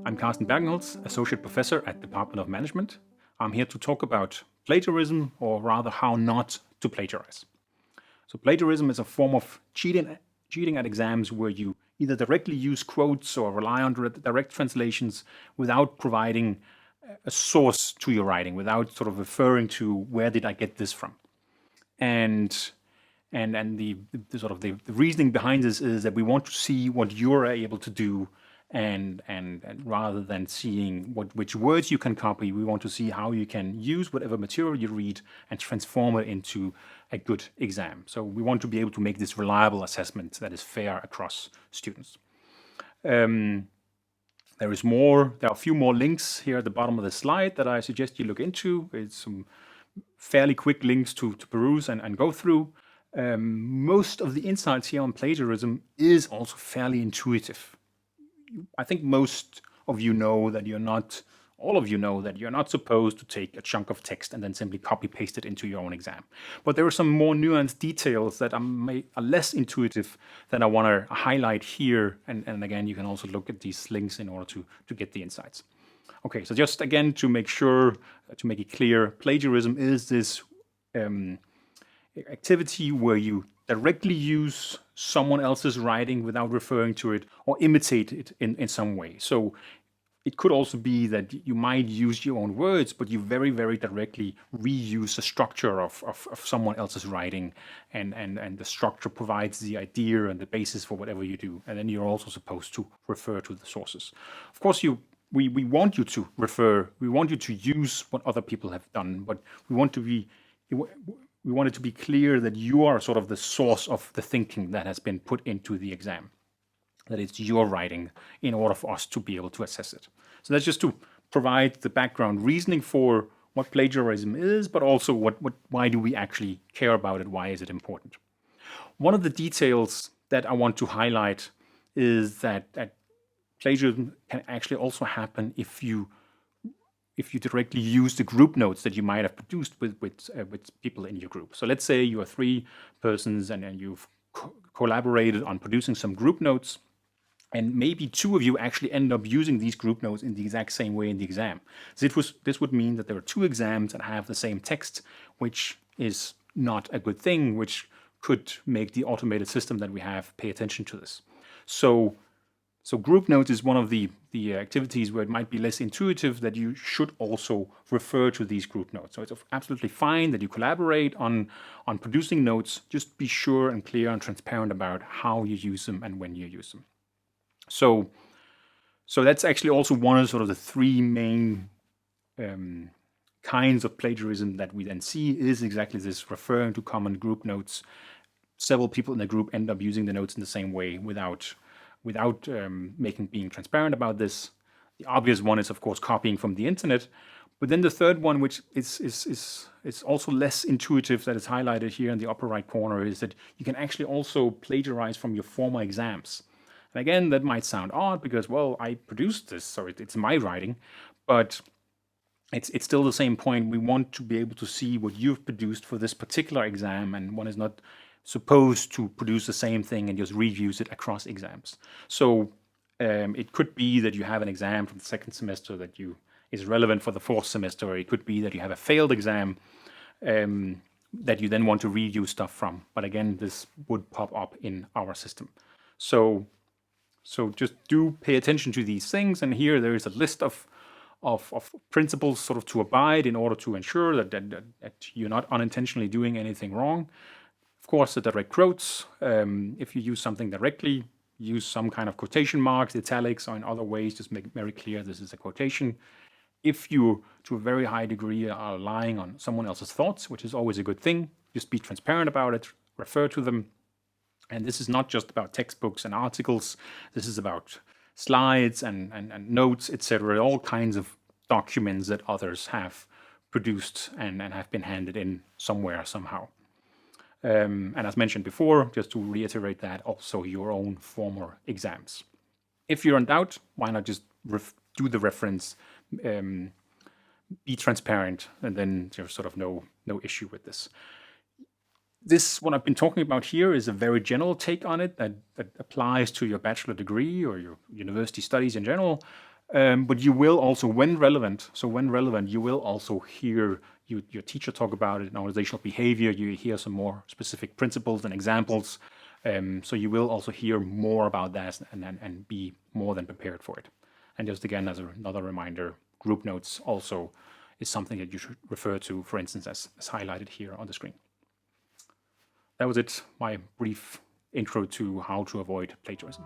I'm Carsten Bergenholtz, Associate Professor at Department of Management. I'm here to talk about plagiarism, or rather how not to plagiarize. So plagiarism is a form of cheating at exams where you either directly use quotes or rely on direct translations without providing a source to your writing, without sort of referring to where did I get this from. And the sort of the reasoning behind this is that we want to see what you're able to do, and rather than seeing which words you can copy, we want to see how you can use whatever material you read and transform it into a good exam. So we want to be able to make this reliable assessment that is fair across students. There are a few more links here at the bottom of the slide that I suggest you look into. It's some fairly quick links to peruse and go through. Most of the insights here on plagiarism is also fairly intuitive. I think most of you know that all of you know that you're not supposed to take a chunk of text and then simply copy paste it into your own exam. But there are some more nuanced details that are less intuitive that I want to highlight here. And again, you can also look at these links in order to get the insights. Okay, so just again to make it clear, plagiarism is this activity where you directly use someone else's writing without referring to it or imitate it in some way. So it could also be that you might use your own words, but you very, very directly reuse the structure of someone else's writing, and the structure provides the idea and the basis for whatever you do. And then you're also supposed to refer to the sources. Of course, we want you to refer, we want you to use what other people have done, but we want it to be clear that you are sort of the source of the thinking that has been put into the exam, that it's your writing in order for us to be able to assess it. So that's just to provide the background reasoning for what plagiarism is, but also why do we actually care about it? Why is it important? One of the details that I want to highlight is that plagiarism can actually also happen if you directly use the group notes that you might have produced with people in your group. So let's say you are 3 persons and you've collaborated on producing some group notes, and maybe 2 of you actually end up using these group notes in the exact same way in the exam. So this would mean that there are 2 exams that have the same text, which is not a good thing, which could make the automated system that we have pay attention to this. So group notes is one of the activities where it might be less intuitive, that you should also refer to these group notes. So it's absolutely fine that you collaborate on producing notes. Just be sure and clear and transparent about how you use them and when you use them. So that's actually also one of sort of the 3 main kinds of plagiarism that we then see, is exactly this, referring to common group notes. Several people in the group end up using the notes in the same way without being transparent about this. The obvious one is, of course, copying from the internet. But then the third one, which is also less intuitive, that is highlighted here in the upper right corner, is that you can actually also plagiarize from your former exams. And again, that might sound odd because, well, I produced this, so it's my writing. But it's still the same point. We want to be able to see what you've produced for this particular exam, and one is not supposed to produce the same thing and just reuse it across exams. So it could be that you have an exam from the 2nd semester that is relevant for the 4th semester, or it could be that you have a failed exam that you then want to reuse stuff from. But again, this would pop up in our system. So just do pay attention to these things. And here there is a list of principles sort of to abide in order to ensure that you're not unintentionally doing anything wrong. Of course, the direct quotes. If you use something directly, use some kind of quotation marks, italics, or in other ways, just make it very clear this is a quotation. If you, to a very high degree, are relying on someone else's thoughts, which is always a good thing, just be transparent about it, refer to them. And this is not just about textbooks and articles. This is about slides and notes, etc., all kinds of documents that others have produced and have been handed in somewhere, somehow. And as mentioned before, just to reiterate that, also your own former exams. If you're in doubt, why not just do the reference, be transparent, and then there's sort of no issue with this. What I've been talking about here is a very general take on it that applies to your bachelor degree or your university studies in general. But you will also, when relevant, you will also hear your teacher talk about it in organizational behavior. You hear some more specific principles and examples. So you will also hear more about that and be more than prepared for it. And just again, as another reminder, group notes also is something that you should refer to, for instance, as highlighted here on the screen. That was it, my brief intro to how to avoid plagiarism.